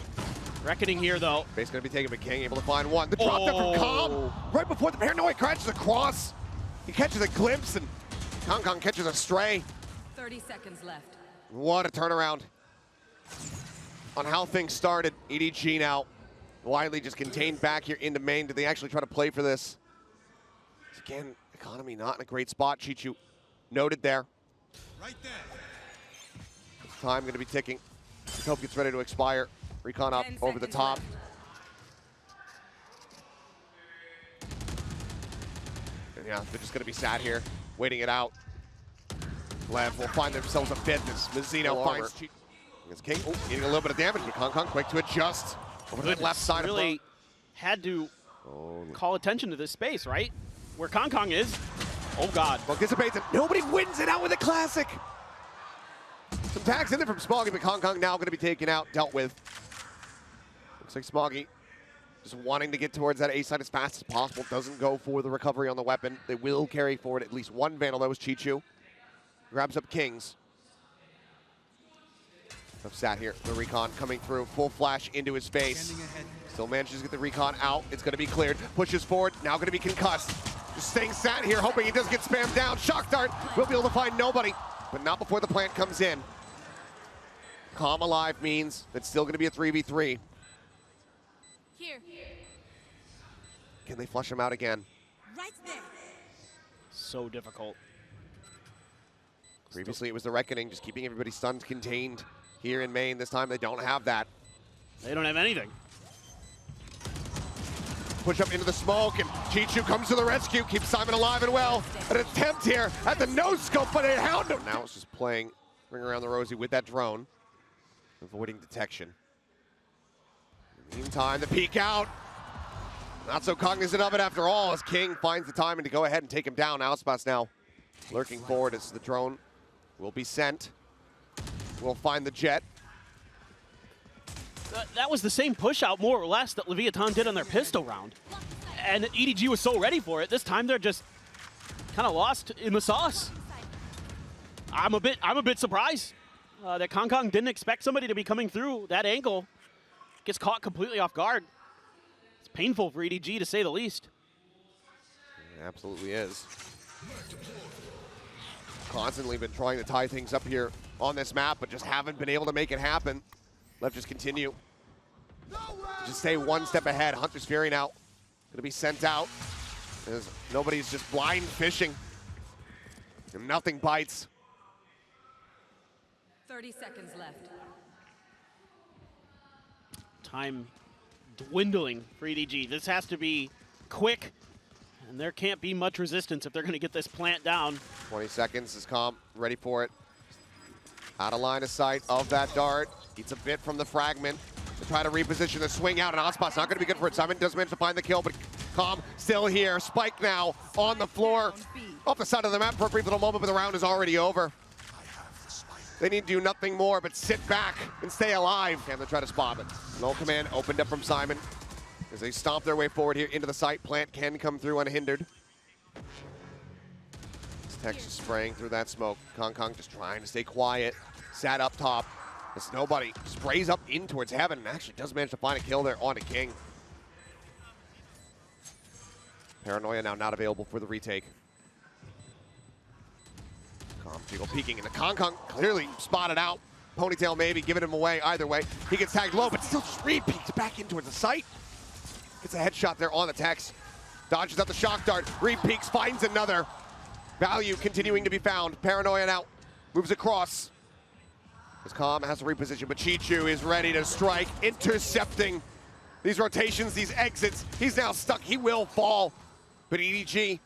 Reckoning here though. Base gonna be taken, but kiNgg able to find one. The drop there from Com right before the paranoia crashes across. He catches a glimpse and kiNgg catches a stray. 30 seconds left. What a turnaround on how things started. EDG now widely just contained back here into main. Did they actually try to play for this? Again, economy not in a great spot. CHICHOO noted there. Right there. Time going to be ticking. The hope gets ready to expire. Recon up over the top. And yeah, they're just going to be sat here, waiting it out. Lev will find themselves a business. Mazino finds CHICHOO. It's King eating a little bit of damage, but kiNgg quick to adjust over to the left side. Really had to call attention to this space, right? Where kiNgg is. Oh God. Well, anticipates it. Nobody wins it out with a classic. Some tags in there from Smoggy, but kiNgg now going to be taken out, dealt with. Looks like Smoggy just wanting to get towards that A side as fast as possible. Doesn't go for the recovery on the weapon. They will carry forward at least one Vandal. That was CHICHOO. Grabs up kiNgg. I've sat here. The recon coming through. Full flash into his face. Still manages to get the recon out. It's going to be cleared. Pushes forward. Now going to be concussed. Just staying sat here, hoping he doesn't get spammed down. Shock dart. Will be able to find nobody, but not before the plant comes in. Com alive means it's still going to be a 3v3. Here. Can they flush him out again? Right there. So difficult. Previously it was the Reckoning, just keeping everybody stunned, contained here in main. This time they don't have that. They don't have anything. Push up into the smoke, and CHICHOO comes to the rescue, keeps Simon alive and well. An attempt here at the no-scope, but it hound him. Now it's just playing Ring Around the Rosie with that drone, avoiding detection. In the meantime, the peek out. Not so cognizant of it after all, as kiNgg finds the timing to go ahead and take him down. aspas now lurking forward as the drone will be sent. We'll find the jet. That was the same push out, more or less, that Leviatán did on their pistol round. And EDG was so ready for it. This time they're just kind of lost in the sauce. I'm a bit surprised that kiNgg didn't expect somebody to be coming through that angle. Gets caught completely off guard. It's painful for EDG to say the least. It absolutely is. Constantly been trying to tie things up here on this map, but just haven't been able to make it happen. Let's just continue. Just stay one step ahead. Hunter's Fury now going to be sent out. As nobody's just blind fishing. And nothing bites. 30 seconds left. Time dwindling for EDG. This has to be quick, and there can't be much resistance if they're going to get this plant down. 20 seconds is Com ready for it. Out of line of sight of that dart. Eats a bit from the fragment to try to reposition the swing out, and aspas not going to be good for it. Simon does manage to find the kill, but Com still here. Spike now on the floor. Off the side of the map for a brief little moment, but the round is already over. They need to do nothing more but sit back and stay alive. And they try to spot it. No command opened up from Simon as they stomp their way forward here into the site. Plant can come through unhindered. Texas spraying through that smoke. kiNgg just trying to stay quiet. Sat up top. As nobody sprays up in towards heaven and actually does manage to find a kill there onto kiNgg. Paranoia now not available for the retake. Jiggle peeking into KongKong, clearly spotted out. Ponytail maybe, giving him away either way. He gets tagged low, but still just re-peeks back in towards the site. Gets a headshot there on the text. Dodges out the shock dart, re-peeks, finds another. Value continuing to be found. Paranoia now moves across. As Calm has to reposition, but CHICHOO is ready to strike, intercepting these rotations, these exits. He's now stuck, he will fall. But EDG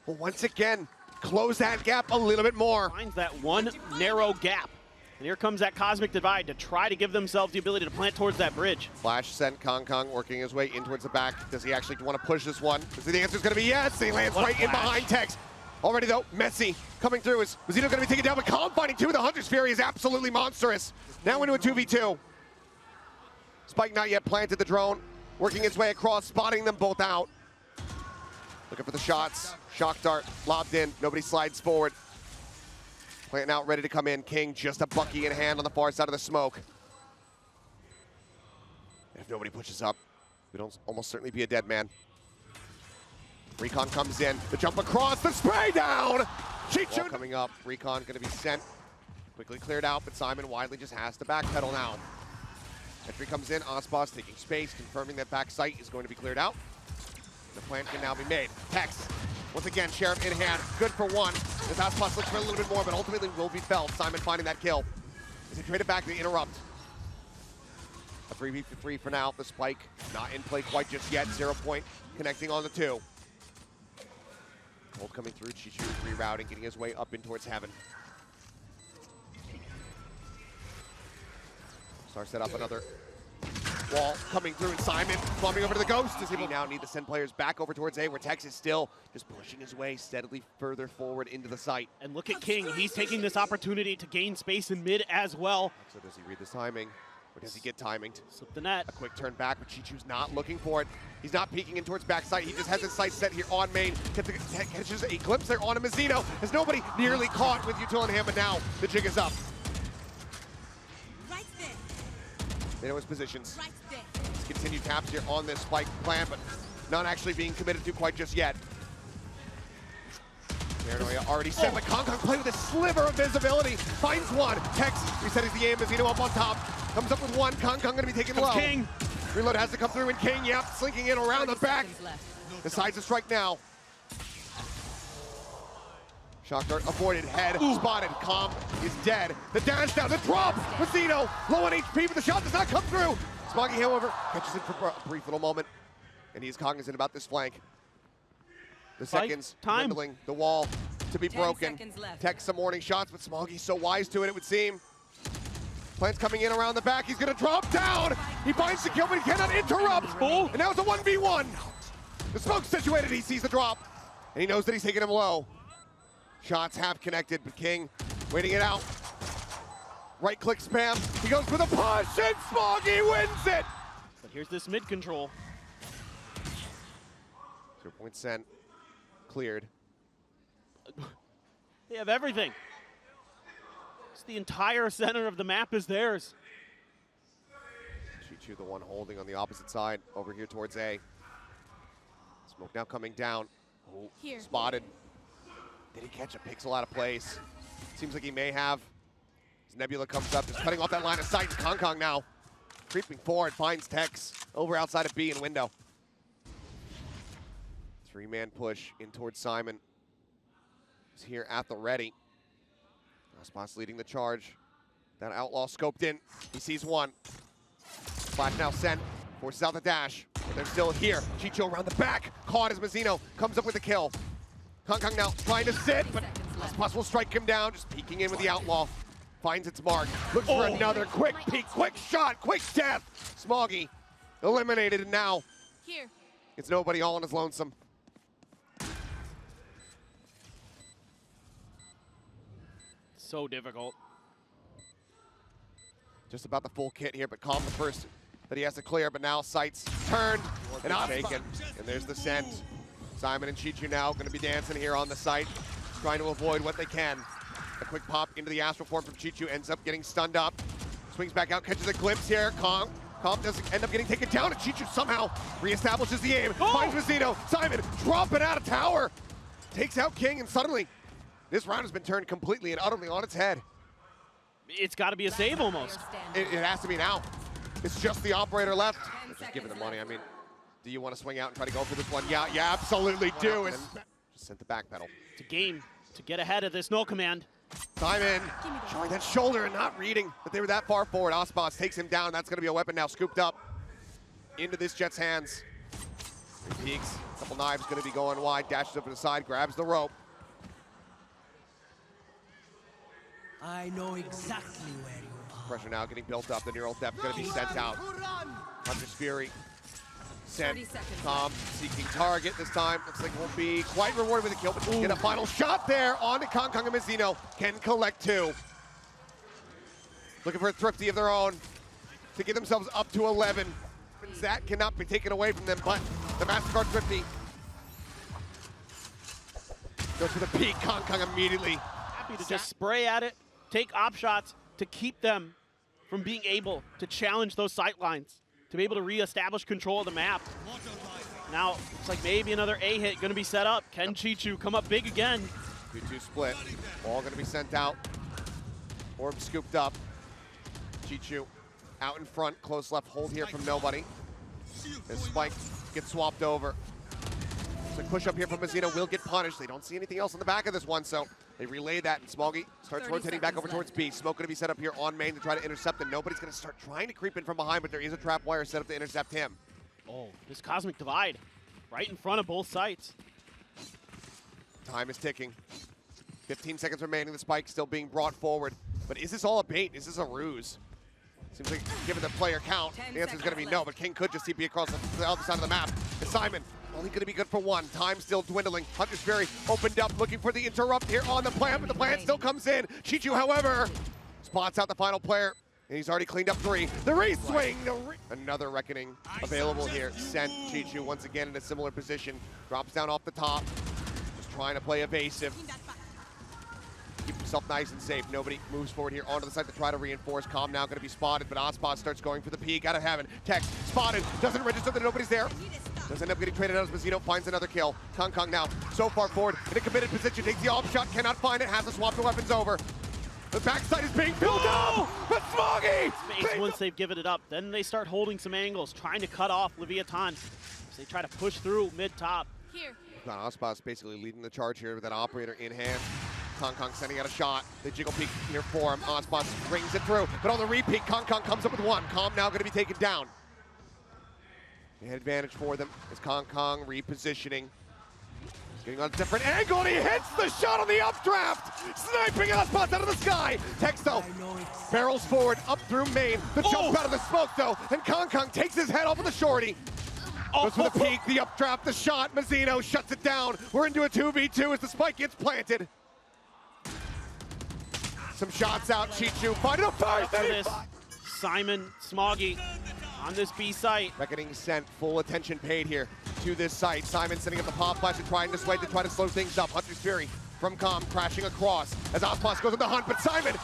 will once again close that gap a little bit more. Finds that one narrow gap. And here comes that Cosmic Divide to try to give themselves the ability to plant towards that bridge. Flash sent KongKong working his way in towards the back. Does he actually want to push this one? The answer is going to be yes. He lands right in behind Tex. Already though, Messi coming through. Is Mazino going to be taken down? But Calm finding two. The Hunter's Fury is absolutely monstrous. Now into a 2v2. Spike not yet planted the drone. Working its way across, spotting them both out. Looking for the shots. Shock dart lobbed in. Nobody slides forward. Planting out, ready to come in. kiNgg just a Bucky in hand on the far side of the smoke. If nobody pushes up, we'd almost certainly be a dead man. Recon comes in, the jump across, the spray down! CHICHOO coming up, Recon gonna be sent. Quickly cleared out, but Simon widely just has to backpedal now. Entry comes in, aspas taking space, confirming that back site is going to be cleared out. The plan can now be made. Pex, once again, Sheriff in hand, good for one. This aspas looks for a little bit more, but ultimately will be felt. Simon finding that kill. As he traded back to interrupt. A 3v3 for now, the spike not in play quite just yet. 0 point, connecting on the two. Cold coming through, CHICHOO rerouting, getting his way up in towards heaven. Star set up another wall coming through, and Simon bumping over to the Ghost as he now need to send players back over towards A, where Tex is still just pushing his way steadily further forward into the site. And look at kiNgg, he's taking this opportunity to gain space in mid as well. So does he read this timing, or does he get timinged? Slip the net. A quick turn back, but CHICHOO's not looking for it. He's not peeking in towards backside. He just has his sight set here on main. Catches a glimpse there on a Mazino. Has nobody nearly caught with Util in hand, but now the jig is up. Right there. They know his positions. Right there. Let's continue taps here on this spike plan, but not actually being committed to quite just yet. Paranoia already set, but KongKong playing with a sliver of visibility. Finds one. Tex resetting the aim. Mazino up on top. Comes up with one. KongKong going to be taken low. kiNgg. Reload has to come through, and kiNgg, yep, slinking in around the back. Decides to strike now. Shock dart avoided, head spotted. Calm is dead. The dash down, the drop. Mazino low on HP, but the shot does not come through. Smoggy, however, catches it for a brief little moment, and he's cognizant about this flank. The seconds dwindling, the wall to be 10 broken. seconds left. Text some warning shots, but Smoggy's so wise to it, it would seem. Plans coming in around the back. He's going to drop down. He finds the kill, but he cannot interrupt. And now it's a 1v1. The smoke's situated. He sees the drop, and he knows that he's taking him low. Shots have connected, but kiNgg waiting it out. Right-click spam. He goes for the push, and Smoggy wins it. But here's this mid control. 0 point sent. Cleared. They have everything. It's the entire center of the map is theirs. CHICHOO the one holding on the opposite side over here towards A. Smoke now coming down. Oh, Here. spotted. Did he catch a pixel out of place? Seems like he may have. As Nebula comes up, just cutting off that line of sight. KongKong now creeping forward, finds Tex over outside of B and window. 3-man push in towards Simon. He's here at the ready. aspas leading the charge. That outlaw scoped in. He sees one. Flash now sent. Forces out the dash. But they're still here. CHICHOO around the back. Caught as Mazino comes up with the kill. KongKong now trying to sit, but aspas will strike him down. Just peeking in with the outlaw. Finds its mark. Looks for another quick peek, quick shot, quick death. Smoggy eliminated, and now Here. it's nobody all on his lonesome. So difficult. Just about the full kit here, but Calm the first that he has to clear, but now sights turned and shaken. And there's the send. Simon and CHICHOO now going to be dancing here on the site, trying to avoid what they can. A quick pop into the astral form from CHICHOO, ends up getting stunned up. Swings back out, catches a glimpse here. Calm doesn't end up getting taken down, and CHICHOO somehow reestablishes the aim. Finds Mazino. Simon dropping out of tower. Takes out kiNgg, and suddenly This round has been turned completely and utterly on its head. It's got to be a save almost. It has to be now. It's just the operator left. Just give it the money. I mean, do you want to swing out and try to go for this one? Yeah, you absolutely do. Just sent the back pedal. It's a game to get ahead of this no command. Simon showing that shoulder and not reading that they were that far forward. Aspas takes him down. That's going to be a weapon now scooped up into this Jet's hands. He peeks. Couple knives going to be going wide. Dashes up to the side. Grabs the rope. I know exactly where you are. Pressure now getting built up. The neural depth going to be sent out. Hunter's Fury sent. Seeking target this time. Looks like won't be quite rewarded with a kill, but get a final shot there on to kiNgg and Mazino. Can collect two. Looking for a thrifty of their own to get themselves up to 11. That cannot be taken away from them, but the MasterCard thrifty goes for the peak. kiNgg immediately. Happy to just spray at it, take op shots to keep them from being able to challenge those sight lines, to be able to reestablish control of the map. Now, it's like maybe another A hit going to be set up. Can CHICHOO come up big again? 2-2 split. Ball going to be sent out. Orb scooped up. CHICHOO out in front. Close left hold here from nobody. As Spike gets swapped over. So push up here from Mazino will get punished. They don't see anything else on the back of this one, so they relay that, and Smoggy starts rotating back over towards B. Smoke going to be set up here on main to try to intercept, and nobody's going to start trying to creep in from behind, but there is a trap wire set up to intercept him. Oh, this cosmic divide right in front of both sites. Time is ticking. 15 seconds remaining. The Spike still being brought forward. But is this all a bait? Is this a ruse? Seems like, given the player count, the answer is going to be no, but kiNgg could just TP across the other side of the map. And Simon, only going to be good for one. Time still dwindling. Hunter's Fury opened up, looking for the interrupt here on the plant, but the plant still comes in. CHICHOO, however, spots out the final player, and he's already cleaned up three. The re-swing! Another reckoning available here. Sent CHICHOO once again in a similar position. Drops down off the top. Just trying to play evasive. Keep himself nice and safe. Nobody moves forward here onto the side to try to reinforce. Calm now going to be spotted, but aspas starts going for the peak out of heaven. Text spotted, doesn't register that nobody's there. Does end up getting traded out as Mazino finds another kill. kiNgg now so far forward in a committed position, takes the off shot, cannot find it, has to swap the weapons over. The backside is being filled up, but Smoggy! Space once they've given it up, then they start holding some angles, trying to cut off Leviatán as they try to push through mid-top. Here. aspas basically leading the charge here with that operator in hand. kiNgg sending out a shot. They jiggle peek here for him. aspas rings it through, but on the repeat, kiNgg comes up with one. Calm now going to be taken down. They had advantage for them as kiNgg repositioning. Getting on a different angle, and he hits the shot on the updraft! Sniping aspas out of the sky! Texto barrels forward, up through main. The jump out of the smoke, though, and kiNgg takes his head off of the shorty. Goes for the peek, the updraft, the shot. Mazino shuts it down. We're into a 2v2 as the spike gets planted. Some shots out. CHICHOO finding a first. Simon, Smoggy on this B site. Reckoning sent, full attention paid here to this site. Simon sending up the pop flash and trying to sway to try to slow things up. Hunter's Fury from Calm crashing across as aspas goes on the hunt, but Simon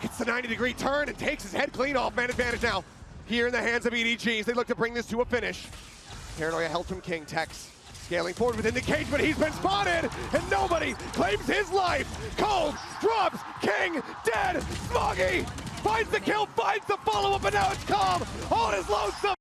gets the 90-degree turn and takes his head clean off. Man advantage now here in the hands of EDG as they look to bring this to a finish. Paranoia held from kiNgg. Tex scaling forward within the cage, but he's been spotted, and nobody claims his life. Cold drops, kiNgg dead. Smoggy finds the kill, finds the follow-up, and now it's Calm on his lonesome.